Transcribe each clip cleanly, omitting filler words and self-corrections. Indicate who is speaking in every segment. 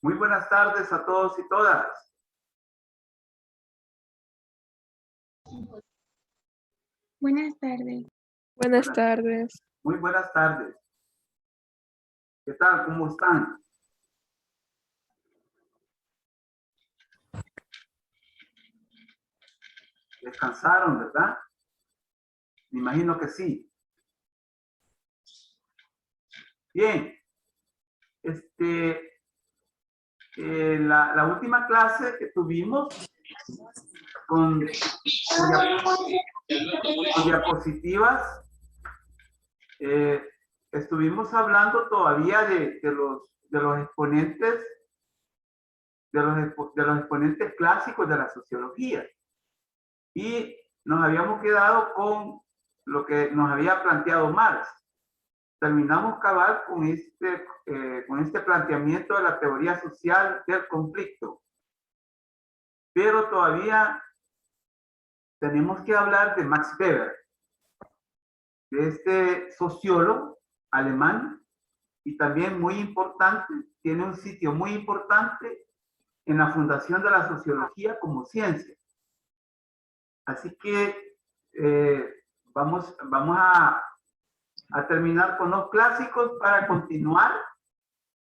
Speaker 1: Muy buenas tardes a todos y todas.
Speaker 2: Buenas tardes.
Speaker 3: Buenas tardes.
Speaker 1: Muy buenas tardes. ¿Qué tal? ¿Cómo están? ¿Descansaron, verdad? Me imagino que sí. Bien. La última clase que tuvimos con diapositivas, estuvimos hablando todavía de los exponentes, de los exponentes clásicos de la sociología. Y nos habíamos quedado con lo que nos había planteado Marx. Terminamos cabal con este planteamiento de la teoría social del conflicto. Pero todavía tenemos que hablar de Max Weber, de este sociólogo alemán, y también muy importante, tiene un sitio muy importante en la fundación de la sociología como ciencia. Así que vamos a terminar con los clásicos para continuar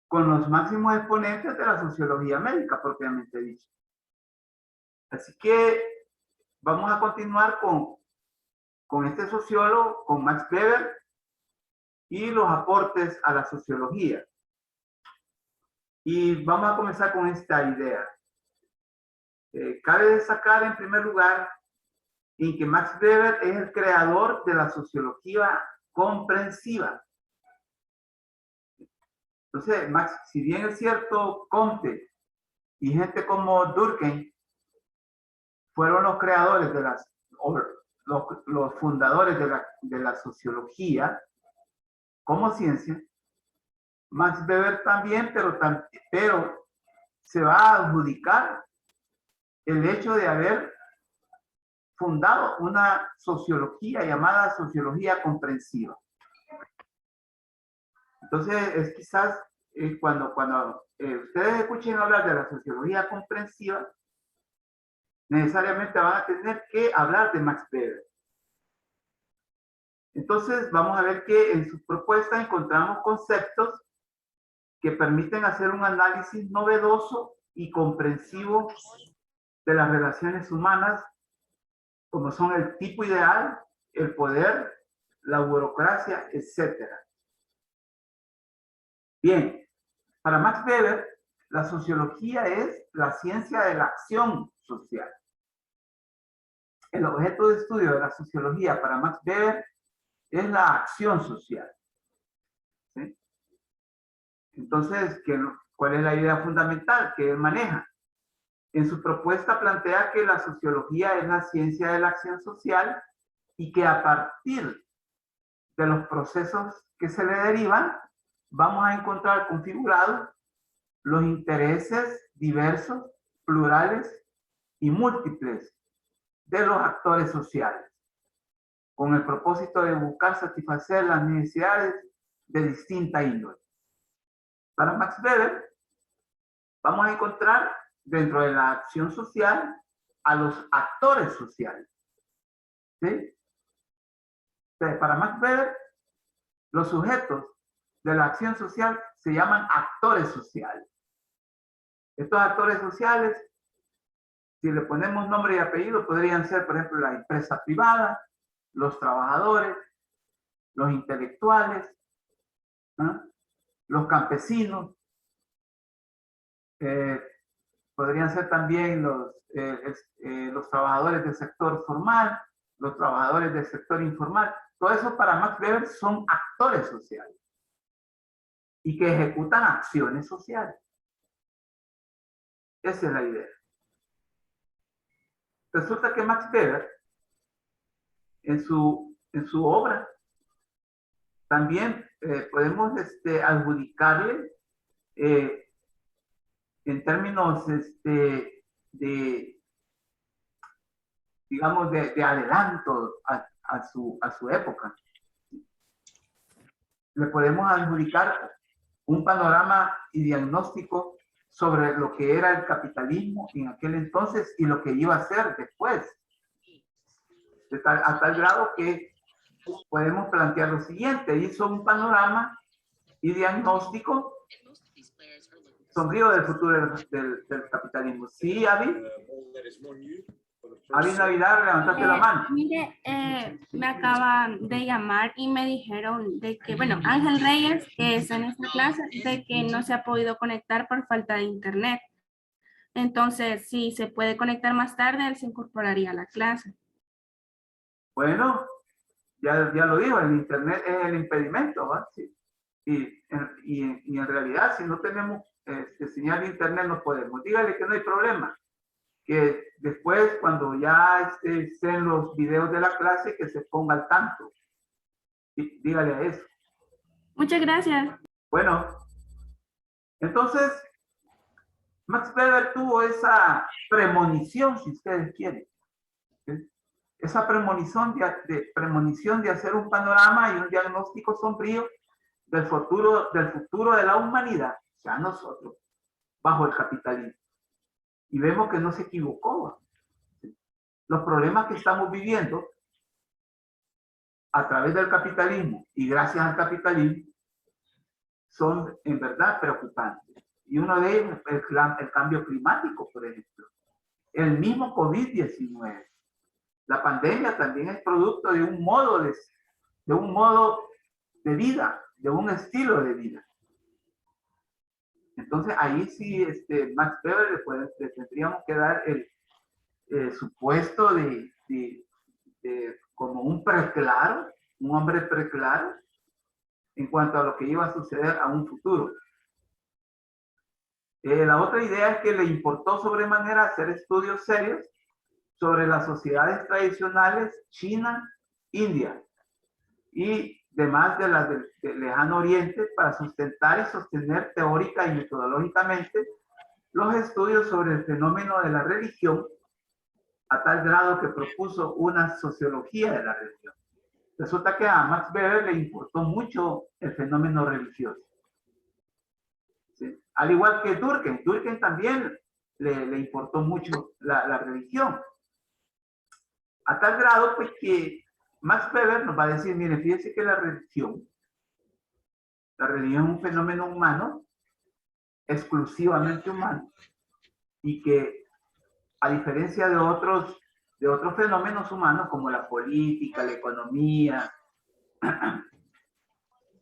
Speaker 1: con los máximos exponentes de la sociología médica, propiamente dicho. Así que vamos a continuar con este sociólogo, con Max Weber, y los aportes a la sociología. Y vamos a comenzar con esta idea. Cabe destacar en primer lugar en que Max Weber es el creador de la sociología comprensiva. Entonces, Max, si bien es cierto, Comte y gente como Durkheim fueron los creadores de los fundadores de la sociología como ciencia, Max Weber también, pero se va a adjudicar el hecho de haber fundado una sociología llamada sociología comprensiva. Entonces, es quizás cuando ustedes escuchen hablar de la sociología comprensiva, necesariamente van a tener que hablar de Max Weber. Entonces, vamos a ver que en su propuesta encontramos conceptos que permiten hacer un análisis novedoso y comprensivo de las relaciones humanas, como son el tipo ideal, el poder, la burocracia, etc. Bien, para Max Weber, la sociología es la ciencia de la acción social. El objeto de estudio de la sociología para Max Weber es la acción social. ¿Sí? Entonces, ¿cuál es la idea fundamental que él maneja? En su propuesta plantea que la sociología es la ciencia de la acción social y que a partir de los procesos que se le derivan, vamos a encontrar configurados los intereses diversos, plurales y múltiples de los actores sociales, con el propósito de buscar satisfacer las necesidades de distinta índole. Para Max Weber, vamos a encontrar dentro de la acción social a los actores sociales. ¿Sí? Entonces, para Max Weber, los sujetos de la acción social se llaman actores sociales. Estos actores sociales, si le ponemos nombre y apellido, podrían ser, por ejemplo, la empresa privada, los trabajadores, los intelectuales, ¿no? Los campesinos, podrían ser también los trabajadores del sector formal, los trabajadores del sector informal. Todo eso para Max Weber son actores sociales y que ejecutan acciones sociales. Esa es la idea. Resulta que Max Weber, en su obra, también podemos adjudicarle en términos digamos, de adelanto a su época. Le podemos adjudicar un panorama y diagnóstico sobre lo que era el capitalismo en aquel entonces y lo que iba a ser después. A tal grado que podemos plantear lo siguiente: hizo un panorama y diagnóstico sombrío del futuro del capitalismo. Sí, Avi. Avi Navidad, levantaste la mano.
Speaker 4: Mire, me acaban de llamar y me dijeron de que, bueno, Ángel Reyes, que es en esta clase, de que no se ha podido conectar por falta de internet. Entonces, si se puede conectar más tarde, él se incorporaría a la clase.
Speaker 1: Bueno, ya lo dijo, el internet es el impedimento, ¿va? Sí. Y en realidad, si no tenemos señal de internet, no podemos. Dígale que no hay problema. Que después, cuando ya estén los videos de la clase, que se ponga al tanto. Dígale a eso.
Speaker 4: Muchas gracias.
Speaker 1: Bueno, entonces, Max Weber tuvo esa premonición, si ustedes quieren. ¿Sí? Esa premonición de hacer un panorama y un diagnóstico sombrío del futuro de la humanidad, o sea, nosotros, bajo el capitalismo. Y vemos que no se equivocó. ¿Sí? Los problemas que estamos viviendo a través del capitalismo y gracias al capitalismo son en verdad preocupantes. Y uno de ellos es el cambio climático, por ejemplo. El mismo COVID-19. La pandemia también es producto de un modo de vida, de un estilo de vida. Entonces ahí sí, Max Weber le tendríamos que dar el supuesto de como un preclaro, un hombre preclaro en cuanto a lo que iba a suceder a un futuro. La otra idea es que le importó sobremanera hacer estudios serios sobre las sociedades tradicionales China, India y demás de las del lejano oriente para sustentar y sostener teórica y metodológicamente los estudios sobre el fenómeno de la religión, a tal grado que propuso una sociología de la religión. Resulta que a Max Weber le importó mucho el fenómeno religioso. ¿Sí? Al igual que Durkheim. Durkheim también le importó mucho la religión. A tal grado pues que Max Weber nos va a decir, mire, fíjense que la religión es un fenómeno humano, exclusivamente humano, y que a diferencia de otros fenómenos humanos como la política, la economía,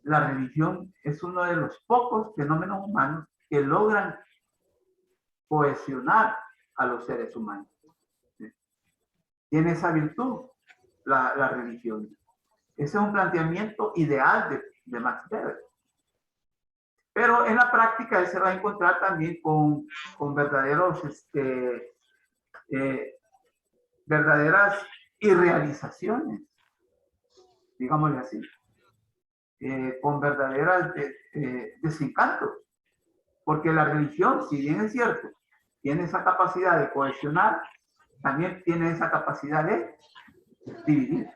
Speaker 1: la religión es uno de los pocos fenómenos humanos que logran cohesionar a los seres humanos. ¿Sí? Tiene esa virtud la religión. Ese es un planteamiento ideal de Max Weber. Pero en la práctica él se va a encontrar también con verdaderos, verdaderas irrealizaciones, digámosle así, con verdaderas desencantos. Porque la religión, si bien es cierto, tiene esa capacidad de cohesionar, también tiene esa capacidad de dividir.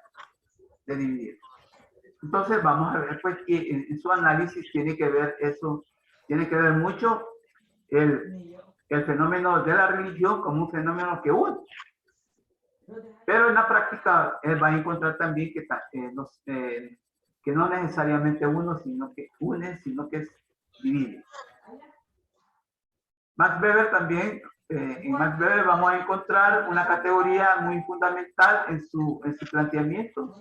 Speaker 1: Entonces vamos a ver pues que en su análisis tiene que ver eso, tiene que ver mucho el fenómeno de la religión como un fenómeno que une. Pero en la práctica él va a encontrar también que no necesariamente uno, sino que une, sino que divide. Max Weber también, en Max Weber vamos a encontrar una categoría muy fundamental en su planteamiento,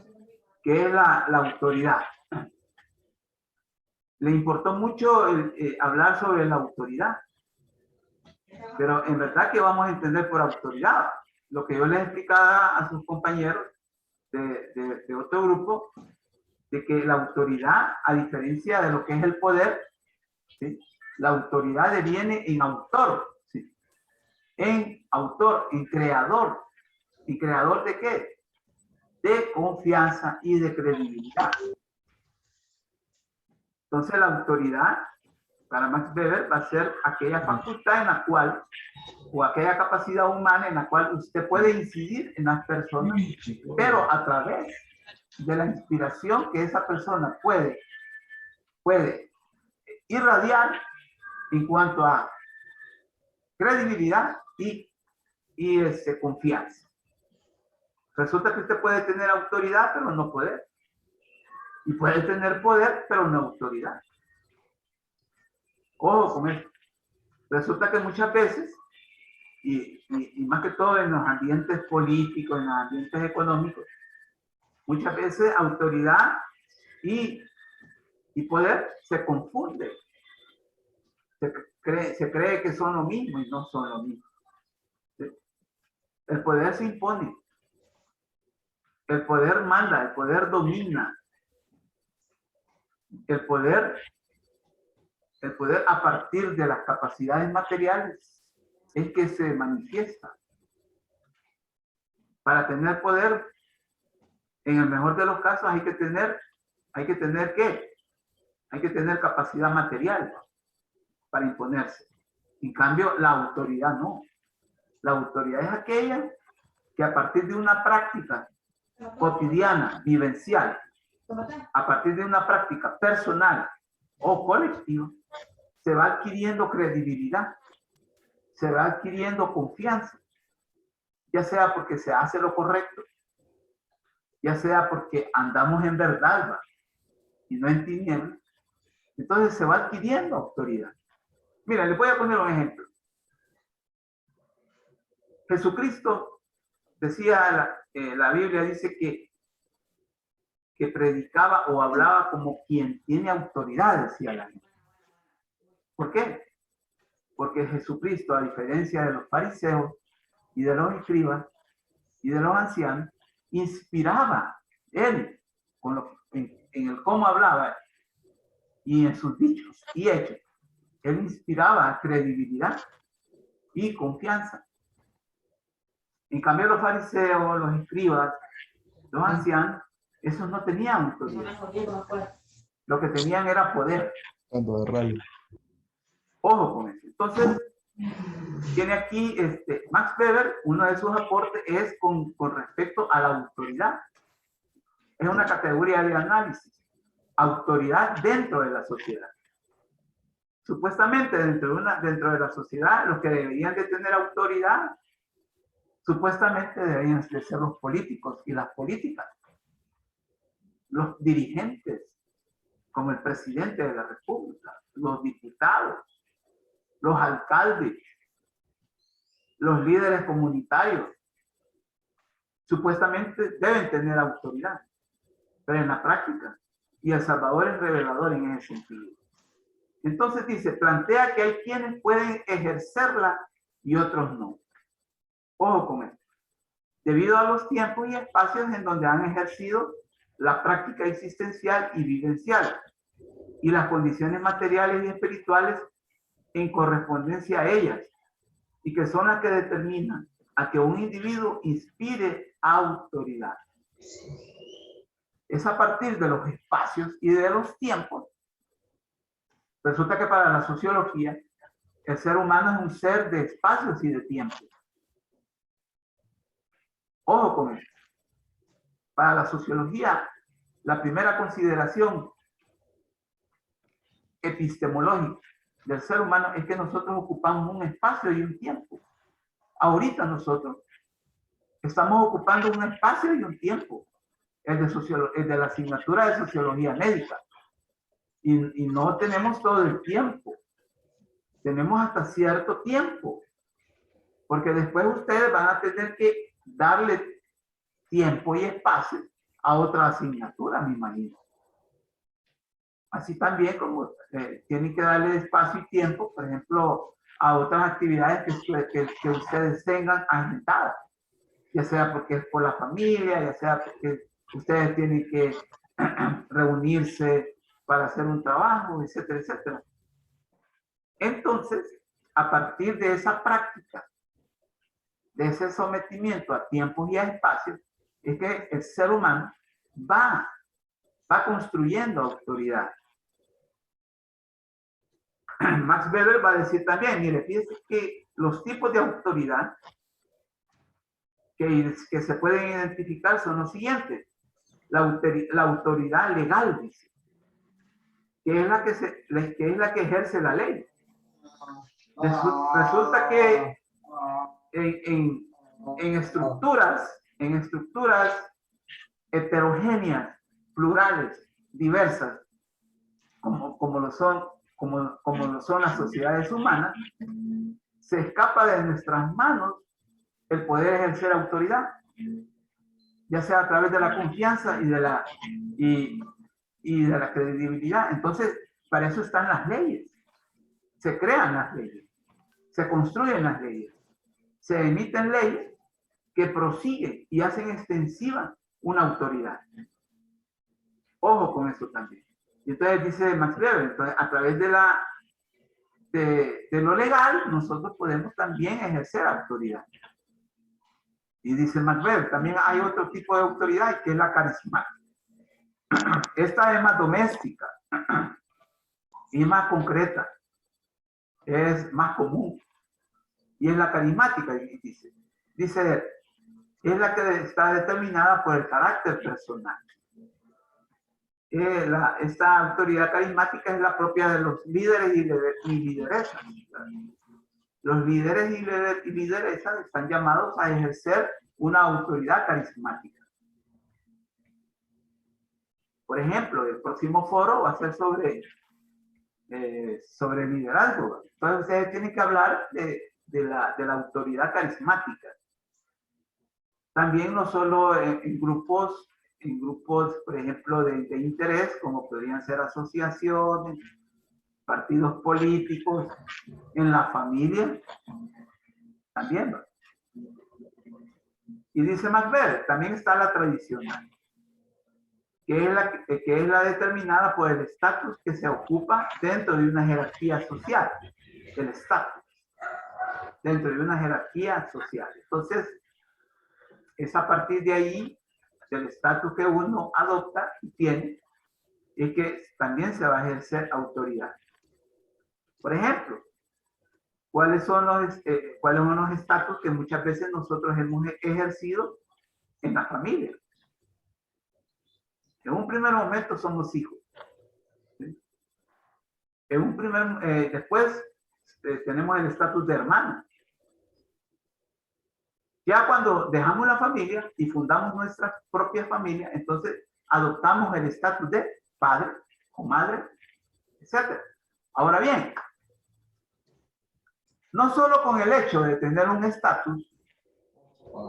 Speaker 1: que es la autoridad. Le importó mucho hablar sobre la autoridad, pero en verdad que vamos a entender por autoridad lo que yo les explicaba a sus compañeros de otro grupo, de que la autoridad, a diferencia de lo que es el poder, ¿sí? La autoridad deviene en autor, ¿sí? En autor, en creador. ¿Y creador de qué? De confianza y de credibilidad. Entonces la autoridad para Max Weber va a ser aquella facultad en la cual, o aquella capacidad humana en la cual usted puede incidir en las personas, pero a través de la inspiración que esa persona puede irradiar en cuanto a credibilidad y confianza. Resulta que usted puede tener autoridad, pero no poder. Y puede tener poder, pero no autoridad. Ojo con esto. Resulta que muchas veces, y más que todo en los ambientes políticos, en los ambientes económicos, muchas veces autoridad y poder se confunden. Se cree que son lo mismo y no son lo mismo. ¿Sí? El poder se impone. El poder manda, el poder domina. El poder a partir de las capacidades materiales es que se manifiesta. Para tener poder, en el mejor de los casos hay que tener ¿qué? Hay que tener capacidad material para imponerse. En cambio, la autoridad no. La autoridad es aquella que a partir de una práctica cotidiana, vivencial, a partir de una práctica personal o colectiva, se va adquiriendo credibilidad, se va adquiriendo confianza, ya sea porque se hace lo correcto, ya sea porque andamos en verdad, ¿va? Y no en tinieblas. Entonces se va adquiriendo autoridad. Mira, les voy a poner un ejemplo. Jesucristo decía, la Biblia dice que predicaba o hablaba como quien tiene autoridad, decía la gente. ¿Por qué? Porque Jesucristo, a diferencia de los fariseos y de los escribas y de los ancianos, inspiraba él en el cómo hablaba y en sus dichos y hechos. Él inspiraba credibilidad y confianza. En cambio, los fariseos, los escribas, los ancianos, esos no tenían autoridad. Lo que tenían era poder. Ojo con eso. Entonces, tiene aquí Max Weber, uno de sus aportes es con respecto a la autoridad. Es una categoría de análisis. Autoridad dentro de la sociedad. Supuestamente dentro de la sociedad, los que deberían de tener autoridad, supuestamente deberían de ser los políticos y las políticas. Los dirigentes, como el presidente de la República, los diputados, los alcaldes, los líderes comunitarios, supuestamente deben tener autoridad, pero en la práctica, y El Salvador es revelador en ese sentido. Entonces dice, plantea que hay quienes pueden ejercerla y otros no. Ojo con esto. Debido a los tiempos y espacios en donde han ejercido la práctica existencial y vivencial, y las condiciones materiales y espirituales en correspondencia a ellas, y que son las que determinan a que un individuo inspire autoridad. Es a partir de los espacios y de los tiempos. Resulta que para la sociología, el ser humano es un ser de espacios y de tiempos. Ojo con esto. Para la sociología, la primera consideración epistemológica del ser humano es que nosotros ocupamos un espacio y un tiempo. Ahorita nosotros estamos ocupando un espacio y un tiempo. El de la asignatura de sociología médica. Y no tenemos todo el tiempo. Tenemos hasta cierto tiempo. Porque después ustedes van a tener que darle tiempo y espacio a otra asignatura, me imagino. Así también como tienen que darle espacio y tiempo, por ejemplo, a otras actividades que ustedes tengan agentadas. Ya sea porque es por la familia, ya sea porque ustedes tienen que reunirse para hacer un trabajo, etcétera, etcétera. Entonces, a partir de esa práctica, de ese sometimiento a tiempos y a espacios, es que el ser humano va construyendo autoridad. Max Weber va a decir también, mire, fíjense que los tipos de autoridad que se pueden identificar son los siguientes. La autoridad legal, dice, que es la que ejerce la ley. Resulta que en estructuras heterogéneas, plurales, diversas, como lo son las sociedades humanas, se escapa de nuestras manos el poder ejercer autoridad, ya sea a través de la confianza y de la credibilidad. Entonces, para eso están las leyes. Se crean las leyes, se construyen las leyes, se emiten leyes que prosiguen y hacen extensiva una autoridad. Ojo con eso también. Y entonces dice Max Weber, entonces a través de lo legal, nosotros podemos también ejercer autoridad. Y dice Max Weber, también hay otro tipo de autoridad que es la carismática. Esta es más doméstica y más concreta, es más común. Y es la carismática, dice, es la que está determinada por el carácter personal. Esta autoridad carismática es la propia de los líderes y lideresas. Los líderes y lideresas están llamados a ejercer una autoridad carismática. Por ejemplo, el próximo foro va a ser sobre liderazgo. Entonces ustedes tienen que hablar de la autoridad carismática. También no solo en grupos, por ejemplo, de interés, como podrían ser asociaciones, partidos políticos, en la familia, también. Y dice Max Weber, también está la tradicional, que es la determinada por el estatus que se ocupa dentro de una jerarquía social, el estatus, dentro de una jerarquía social. Entonces, es a partir de ahí, del estatus que uno adopta y tiene, es que también se va a ejercer autoridad. Por ejemplo, ¿cuáles son los estatus que muchas veces nosotros hemos ejercido en la familia? En un primer momento somos hijos. ¿Sí? Después tenemos el estatus de hermano. Ya cuando dejamos la familia y fundamos nuestra propia familia, entonces adoptamos el estatus de padre o madre, etc. Ahora bien, no solo con el hecho de tener un estatus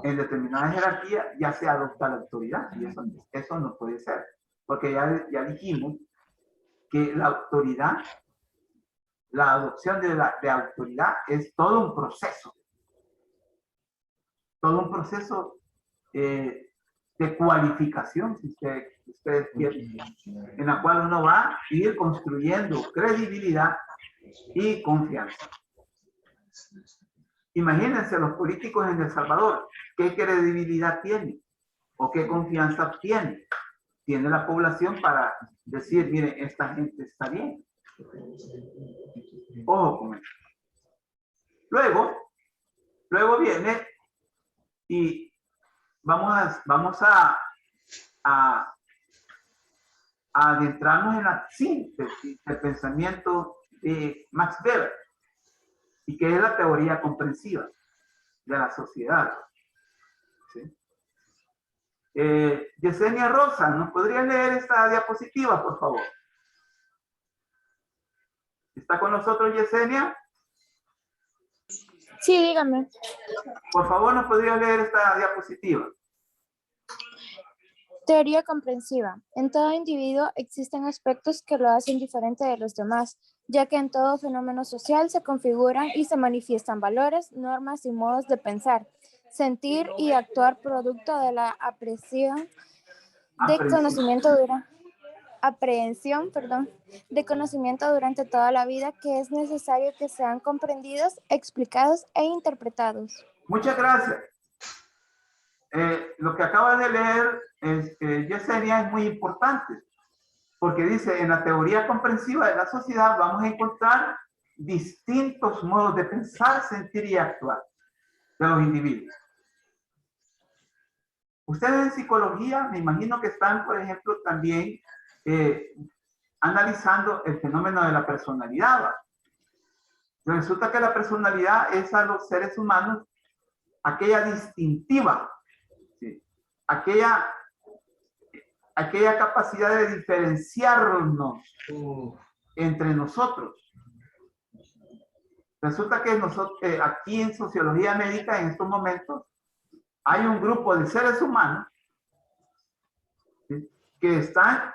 Speaker 1: en determinada jerarquía ya se adopta la autoridad, y eso no puede ser, porque ya dijimos que la autoridad, la adopción de autoridad es todo un proceso de cualificación, si ustedes quieren, en la cual uno va a ir construyendo credibilidad y confianza. Imagínense los políticos en El Salvador, ¿qué credibilidad tienen? ¿O qué confianza tiene la población para decir, miren, esta gente está bien? Ojo con eso. Luego viene y vamos a adentrarnos en la síntesis del pensamiento de Max Weber, y que es la teoría comprensiva de la sociedad. ¿Sí? Yesenia Rosa, ¿nos podría leer esta diapositiva, por favor? ¿Está con nosotros Yesenia?
Speaker 2: Sí, dígame.
Speaker 1: Por favor, ¿nos podría leer esta diapositiva?
Speaker 2: Teoría comprensiva. En todo individuo existen aspectos que lo hacen diferente de los demás, ya que en todo fenómeno social se configuran y se manifiestan valores, normas y modos de pensar, sentir y actuar producto de la aprehensión de conocimiento durante toda la vida, que es necesario que sean comprendidos, explicados e interpretados.
Speaker 1: Muchas gracias. Lo que acaba de leer Yesenia es muy importante, porque dice, en la teoría comprensiva de la sociedad vamos a encontrar distintos modos de pensar, sentir y actuar de los individuos. Ustedes en psicología, me imagino que están, por ejemplo, también analizando el fenómeno de la personalidad, ¿va? Resulta que la personalidad es a los seres humanos aquella distintiva, ¿sí? aquella capacidad de diferenciarnos entre nosotros. Resulta que nosotros, aquí en Sociología Médica, en estos momentos, hay un grupo de seres humanos, ¿sí?, que están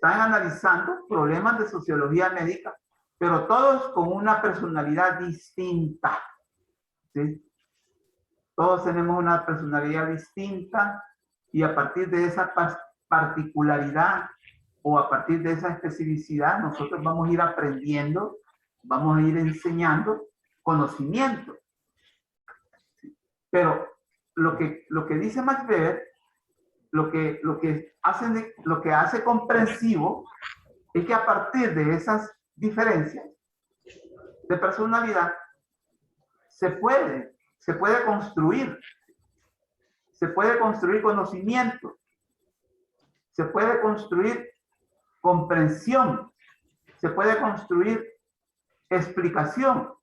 Speaker 1: analizando problemas de sociología médica, pero todos con una personalidad distinta, ¿sí? Todos tenemos una personalidad distinta y a partir de esa particularidad o a partir de esa especificidad, nosotros vamos a ir aprendiendo, vamos a ir enseñando conocimiento. Pero lo que dice Max Weber, lo que hace comprensivo es que a partir de esas diferencias de personalidad se puede construir conocimiento, se puede construir comprensión, se puede construir explicación,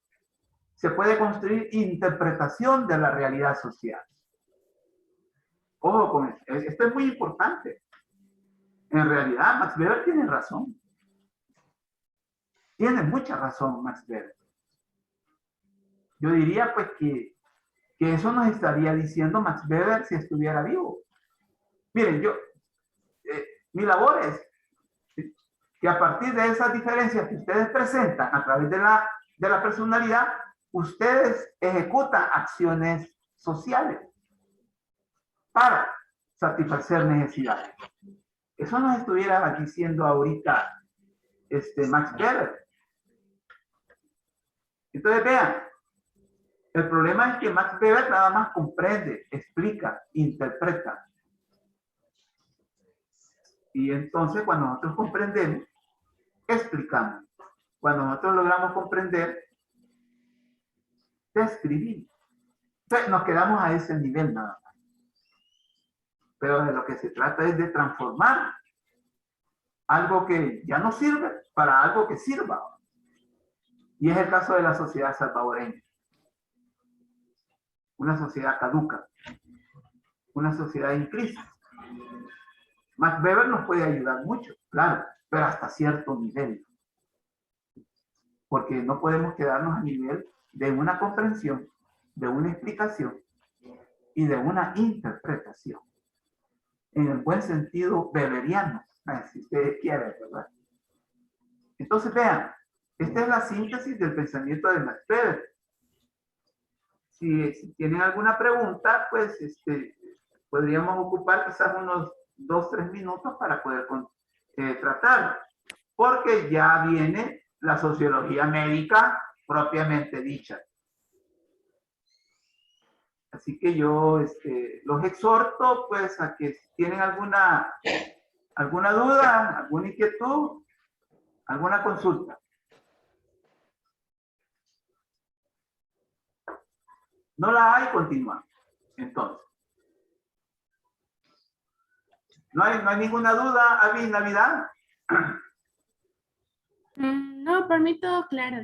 Speaker 1: se puede construir interpretación de la realidad social. Ojo con esto, esto es muy importante. En realidad, Max Weber tiene razón. Tiene mucha razón, Max Weber. Yo diría, pues, que eso nos estaría diciendo Max Weber si estuviera vivo. Miren, mi labor es que a partir de esas diferencias que ustedes presentan a través de la personalidad, ustedes ejecutan acciones sociales para satisfacer necesidades. Eso nos estuviera diciendo ahorita Max Weber. Entonces vean, el problema es que Max Weber nada más comprende, explica, interpreta. Y entonces cuando nosotros comprendemos, explicamos. Cuando nosotros logramos comprender, describimos. Entonces nos quedamos a ese nivel nada más. Pero de lo que se trata es de transformar algo que ya no sirve para algo que sirva. Y es el caso de la sociedad salvadoreña. Una sociedad caduca. Una sociedad en crisis. Max Weber nos puede ayudar mucho, claro, pero hasta cierto nivel. Porque no podemos quedarnos a nivel de una comprensión, de una explicación y de una interpretación. En el buen sentido weberiano, si ustedes quieren, ¿verdad? Entonces vean, esta es la síntesis del pensamiento de Max Weber. Si tienen alguna pregunta, pues podríamos ocupar quizás unos 2-3 minutos para poder tratar, porque ya viene la sociología médica propiamente dicha. Así que yo los exhorto pues a que si tienen alguna duda, alguna inquietud, alguna consulta. No la hay, continúa. Entonces. ¿No hay ninguna duda, Avi, Navidad?
Speaker 4: No, por mí todo claro.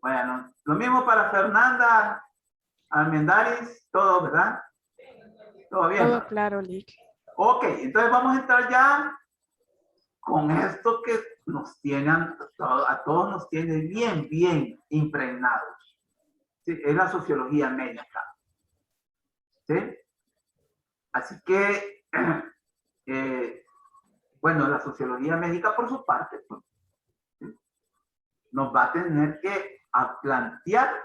Speaker 1: Bueno, lo mismo para Fernanda Almendaris, todo, ¿verdad? Todo bien.
Speaker 3: Todo claro, Lick.
Speaker 1: Ok, entonces vamos a entrar ya con esto que nos tienen, a todos nos tiene bien impregnados. ¿Sí? Es la sociología médica. ¿Sí? Así que, bueno, la sociología médica por su parte, pues, ¿sí?, nos va a tener que plantear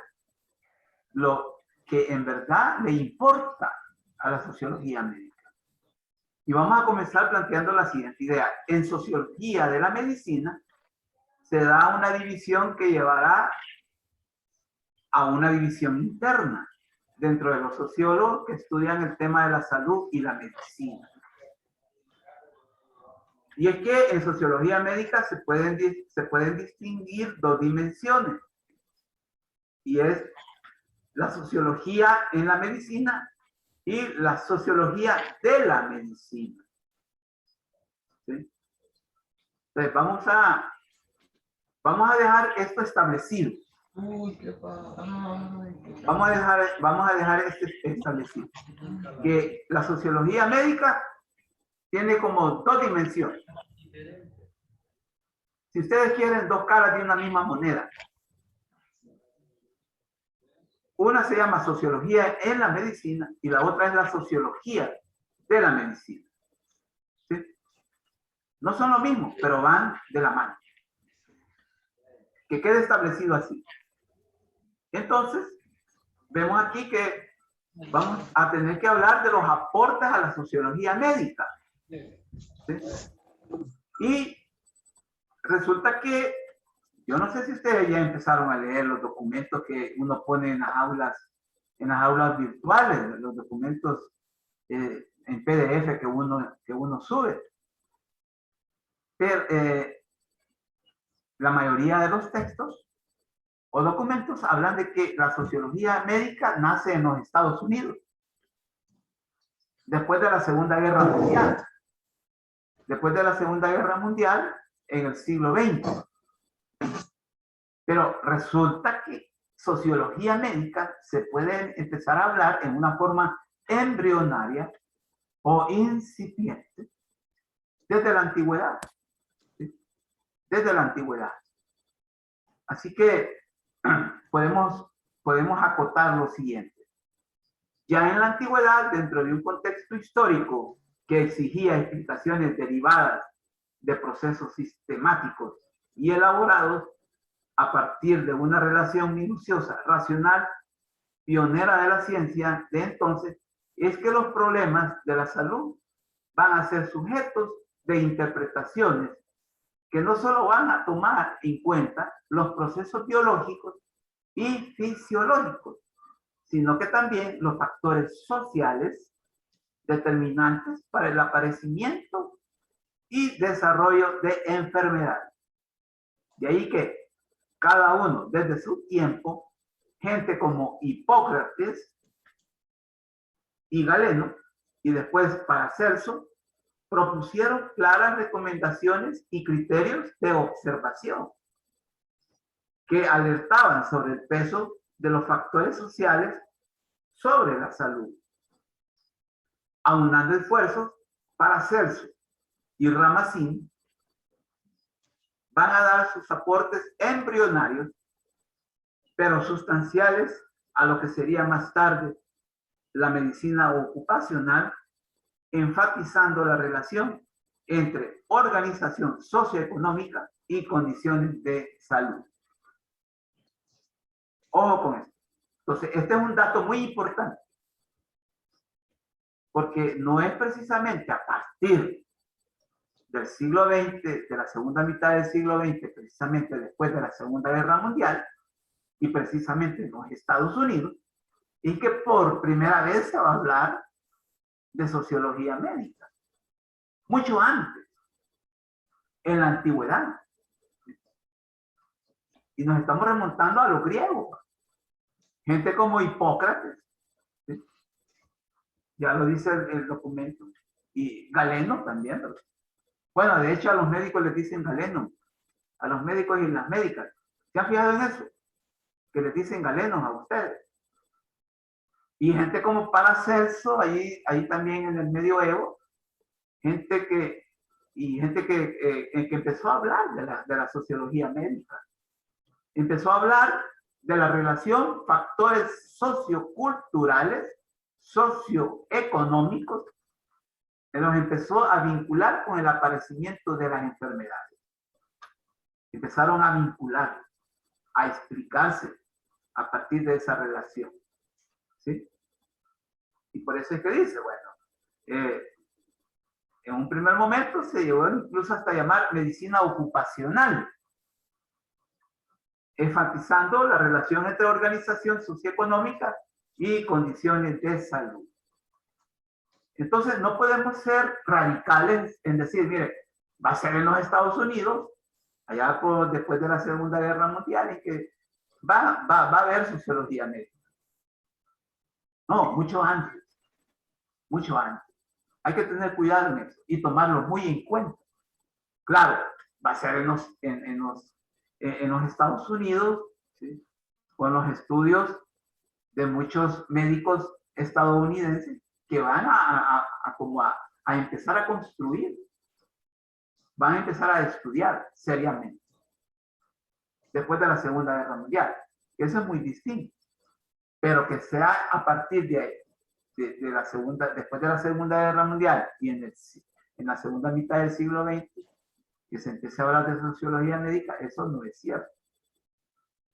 Speaker 1: lo que en verdad le importa a la sociología médica. Y vamos a comenzar planteando la siguiente idea. En sociología de la medicina se da una división que llevará a una división interna dentro de los sociólogos que estudian el tema de la salud y la medicina. Y es que en sociología médica se pueden distinguir dos dimensiones. Y es la sociología en la medicina y la sociología de la medicina. ¿Sí? Entonces vamos a dejar esto establecido. Vamos a dejar establecido que la sociología médica tiene como dos dimensiones. Si ustedes quieren, dos caras de una misma moneda. Una se llama sociología en la medicina y la otra es la sociología de la medicina. ¿Sí? No son lo mismo, pero van de la mano. Que quede establecido así. Entonces, vemos aquí que vamos a tener que hablar de los aportes a la sociología médica. ¿Sí? Y resulta que, yo no sé si ustedes ya empezaron a leer los documentos que uno pone en las aulas virtuales, los documentos en PDF que uno sube. Pero la mayoría de los textos o documentos hablan de que la sociología médica nace en los Estados Unidos, después de la Segunda Guerra Mundial. Después de la Segunda Guerra Mundial, en el siglo XX. Pero resulta que sociología médica se puede empezar a hablar en una forma embrionaria o incipiente desde la antigüedad. ¿Sí? Desde la antigüedad. Así que podemos acotar lo siguiente. Ya en la antigüedad, dentro de un contexto histórico que exigía explicaciones derivadas de procesos sistemáticos y elaborados a partir de una relación minuciosa, racional, pionera de la ciencia de entonces, es que los problemas de la salud van a ser sujetos de interpretaciones que no solo van a tomar en cuenta los procesos biológicos y fisiológicos, sino que también los factores sociales determinantes para el aparecimiento y desarrollo de enfermedades. De ahí que cada uno, desde su tiempo, gente como Hipócrates y Galeno, y después Paracelso, propusieron claras recomendaciones y criterios de observación que alertaban sobre el peso de los factores sociales sobre la salud. Aunando esfuerzos, Paracelso y Ramassin van a dar sus aportes embrionarios, pero sustanciales a lo que sería más tarde la medicina ocupacional, enfatizando la relación entre organización socioeconómica y condiciones de salud. Ojo con esto. Entonces, este es un dato muy importante, porque no es precisamente a partir del siglo XX, de la segunda mitad del siglo XX, precisamente después de la Segunda Guerra Mundial, y precisamente en los Estados Unidos, y que por primera vez se va a hablar de sociología médica. Mucho antes, en la antigüedad. Y nos estamos remontando a los griegos. Gente como Hipócrates, ¿sí? Ya lo dice el documento, y Galeno también, ¿verdad? Bueno, de hecho a los médicos les dicen Galeno, a los médicos y las médicas. ¿Se han fijado en eso? Que les dicen galenos a ustedes. Y gente como Paracelso, ahí también en el medioevo, gente que empezó a hablar de la sociología médica. Empezó a hablar de la relación factores socioculturales, socioeconómicos, que los empezó a vincular con el aparecimiento de las enfermedades. Empezaron a vincular, a explicarse a partir de esa relación. ¿Sí? Y por eso es que dice, bueno, en un primer momento se llegó incluso hasta llamar medicina ocupacional, enfatizando la relación entre organización socioeconómica y condiciones de salud. Entonces no podemos ser radicales en decir, mire, va a ser en los Estados Unidos, allá después de la Segunda Guerra Mundial, y que va a haber sociología médica. No, mucho antes. Mucho antes. Hay que tener cuidado en eso y tomarlo muy en cuenta. Claro, va a ser en los Estados Unidos, ¿sí? con los estudios de muchos médicos estadounidenses que van a empezar a construir, van a empezar a estudiar seriamente después de la Segunda Guerra Mundial. Eso es muy distinto, pero que sea a partir de la segunda, después de la Segunda Guerra Mundial y en la segunda mitad del siglo XX, que se empiece a hablar de sociología médica, eso no es cierto.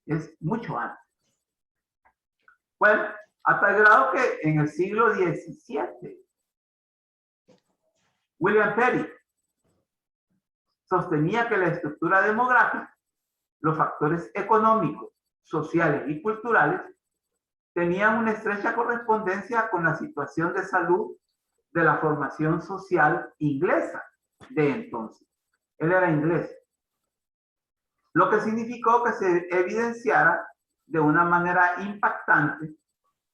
Speaker 1: Es mucho antes. Bueno, hasta el grado que en el siglo XVII, William Perry sostenía que la estructura demográfica, los factores económicos, sociales y culturales tenían una estrecha correspondencia con la situación de salud de la formación social inglesa de entonces. Él era inglés. Lo que significó que se evidenciara de una manera impactante,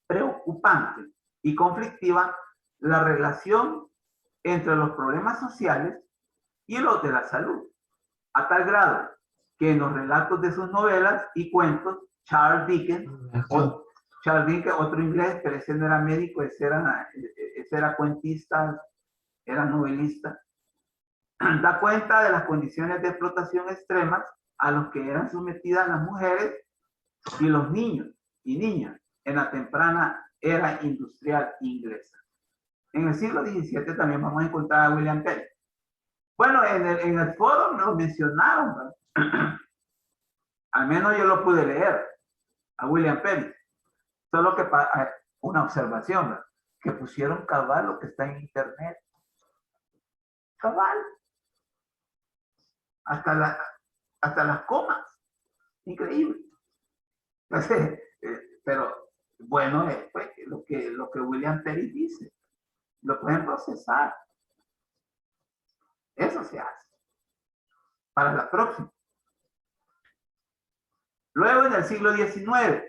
Speaker 1: preocupante y conflictiva la relación entre los problemas sociales y los de la salud, a tal grado que en los relatos de sus novelas y cuentos, Charles Dickens, otro inglés, pero ese no era médico, ese era cuentista, era novelista, da cuenta de las condiciones de explotación extremas a los que eran sometidas las mujeres y los niños y niñas en la temprana era industrial inglesa. En el siglo XVII también vamos a encontrar a William Perry. Bueno, en el foro me lo mencionaron, ¿verdad? Al menos yo lo pude leer, a William Perry. Solo que una observación, ¿verdad? Que pusieron cabal lo que está en internet. Cabal. Hasta las comas. Increíble. Entonces, pero bueno, pues, lo que William Perry dice. Lo pueden procesar. Eso se hace. Para la próxima. Luego en el siglo XIX.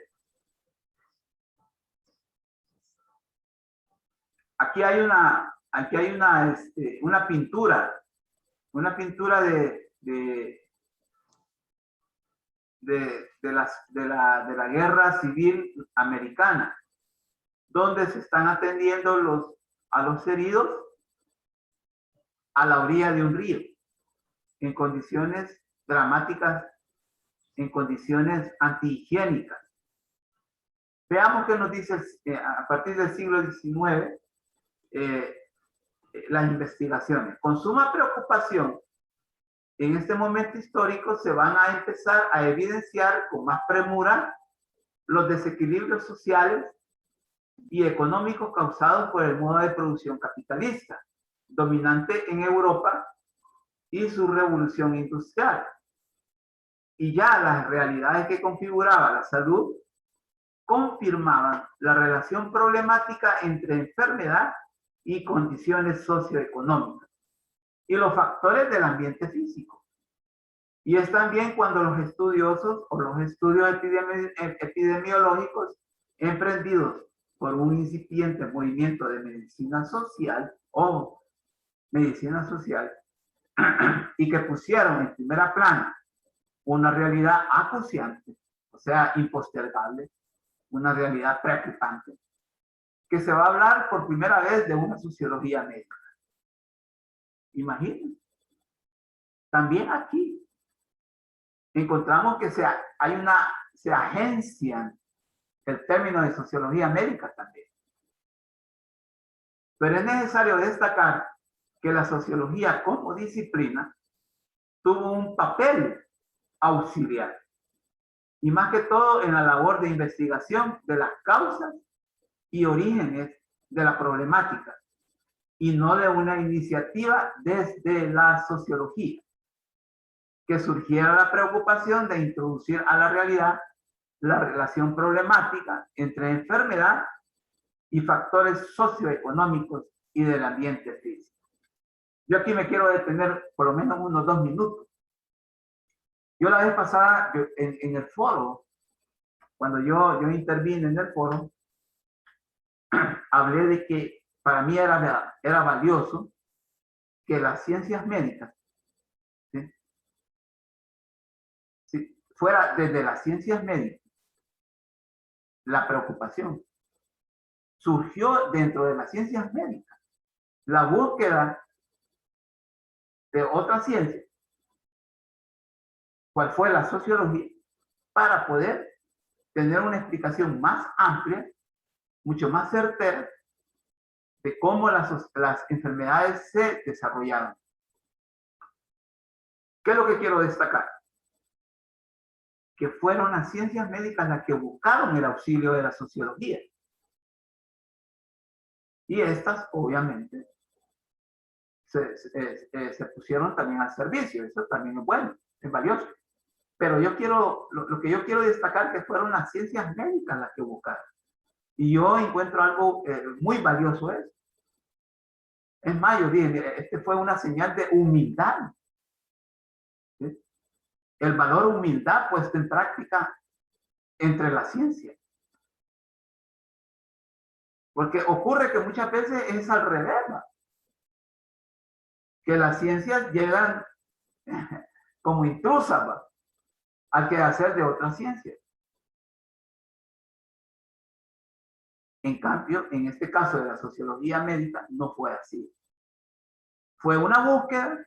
Speaker 1: Aquí hay una pintura. Una pintura de la guerra civil americana, donde se están atendiendo a los heridos a la orilla de un río, en condiciones dramáticas, en condiciones antihigiénicas. Veamos qué nos dice a partir del siglo XIX las investigaciones. Con suma preocupación, en este momento histórico se van a empezar a evidenciar con más premura los desequilibrios sociales y económicos causados por el modo de producción capitalista, dominante en Europa y su revolución industrial. Y ya las realidades que configuraba la salud confirmaban la relación problemática entre enfermedad y condiciones socioeconómicas y los factores del ambiente físico. Y es también cuando los estudiosos o los estudios epidemiológicos emprendidos por un incipiente movimiento de medicina social o medicina social y que pusieron en primera plana una realidad acuciante, o sea, impostergable, una realidad preocupante, que se va a hablar por primera vez de una sociología médica. Imagínense. También aquí encontramos que se agencian el término de sociología médica también. Pero es necesario destacar que la sociología como disciplina tuvo un papel auxiliar, y más que todo en la labor de investigación de las causas y orígenes de la problemática, y no de una iniciativa desde la sociología, que surgiera la preocupación de introducir a la realidad la relación problemática entre enfermedad y factores socioeconómicos y del ambiente físico. Yo aquí me quiero detener por lo menos unos 2 minutos. Yo la vez pasada, en el foro, cuando yo intervine en el foro, hablé de que para mí era valioso que las ciencias médicas, ¿sí? Sí, fuera desde las ciencias médicas la preocupación. Surgió dentro de las ciencias médicas la búsqueda de otra ciencia, cuál fue la sociología, para poder tener una explicación más amplia, mucho más certera, de cómo las enfermedades se desarrollaron. ¿Qué es lo que quiero destacar? Que fueron las ciencias médicas las que buscaron el auxilio de la sociología. Y estas, obviamente, se pusieron también al servicio. Eso también es bueno, es valioso. Pero yo quiero, lo que yo quiero destacar que fueron las ciencias médicas las que buscaron. Y yo encuentro algo muy valioso eso. Es más, yo dije, este fue una señal de humildad. ¿Sí? El valor humildad puesto en práctica entre la ciencia. Porque ocurre que muchas veces es al revés, ¿no? Que las ciencias llegan como intrusas, ¿no?, al quehacer de otras ciencias. En cambio, en este caso de la sociología médica, no fue así. Fue una búsqueda,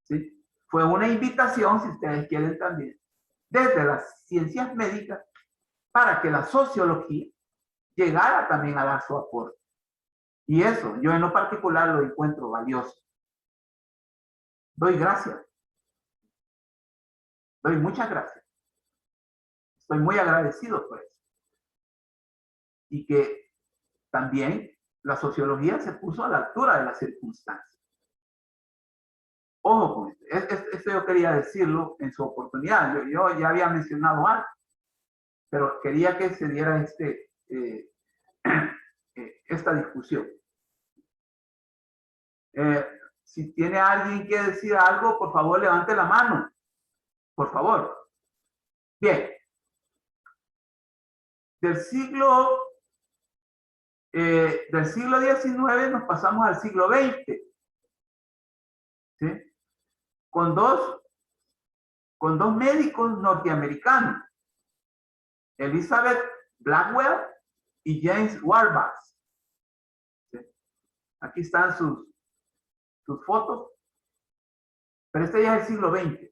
Speaker 1: ¿sí? Fue una invitación, si ustedes quieren también, desde las ciencias médicas, para que la sociología llegara también a dar su aporte. Y eso, yo en lo particular lo encuentro valioso. Doy gracias. Doy muchas gracias. Estoy muy agradecido por eso. Y que también la sociología se puso a la altura de las circunstancias. Ojo con esto. Esto yo quería decirlo en su oportunidad. Yo ya había mencionado algo, pero quería que se diera esta discusión. Si tiene alguien que decir algo, por favor, levante la mano. Por favor. Bien. Del siglo XIX nos pasamos al siglo XX. ¿Sí? Con dos médicos norteamericanos, Elizabeth Blackwell y James Warback. ¿Sí? Aquí están sus fotos, pero este ya es el siglo XX.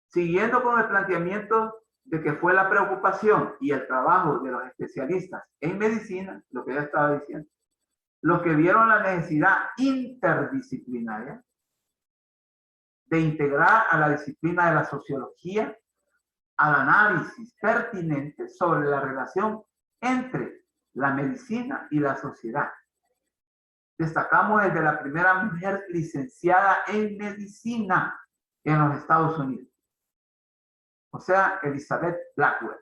Speaker 1: Siguiendo con el planteamiento de que fue la preocupación y el trabajo de los especialistas en medicina, lo que ya estaba diciendo, los que vieron la necesidad interdisciplinaria de integrar a la disciplina de la sociología al análisis pertinente sobre la relación entre la medicina y la sociedad. Destacamos el de la primera mujer licenciada en medicina en los Estados Unidos. O sea, Elizabeth Blackwell.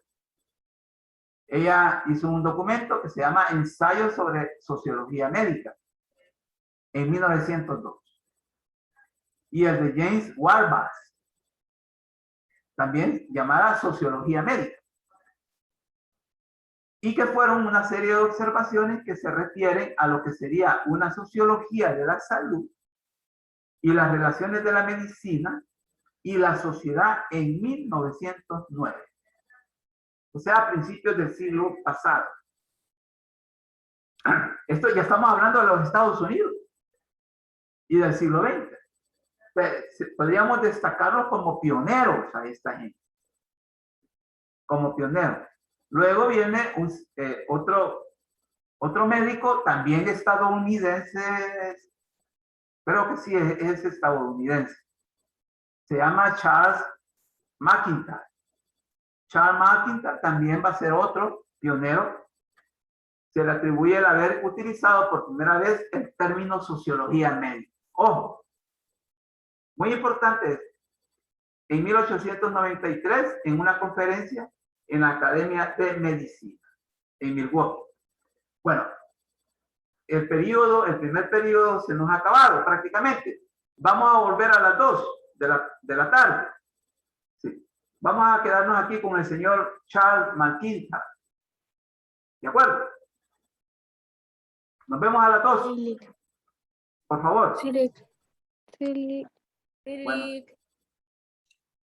Speaker 1: Ella hizo un documento que se llama Ensayo sobre Sociología Médica en 1902. Y el de James Warback, también llamada Sociología Médica. Y que fueron una serie de observaciones que se refieren a lo que sería una sociología de la salud y las relaciones de la medicina y la sociedad en 1909. O sea, a principios del siglo pasado. Esto ya estamos hablando de los Estados Unidos y del siglo XX. Podríamos destacarlos como pioneros a esta gente. Como pioneros. Luego viene otro médico, también estadounidense, creo que sí es estadounidense. Se llama Charles McIntyre. Charles McIntyre también va a ser otro pionero. Se le atribuye el haber utilizado por primera vez el término sociología médica. Ojo, muy importante, en 1893, en una conferencia en la Academia de Medicina, en Milwaukee. Bueno, el primer periodo se nos ha acabado prácticamente. Vamos a volver a las 2 de la tarde. Sí. Vamos a quedarnos aquí con el señor Charles McIntyre. ¿De acuerdo? Nos vemos a las 2. Por favor.
Speaker 3: Sí.
Speaker 1: Bueno.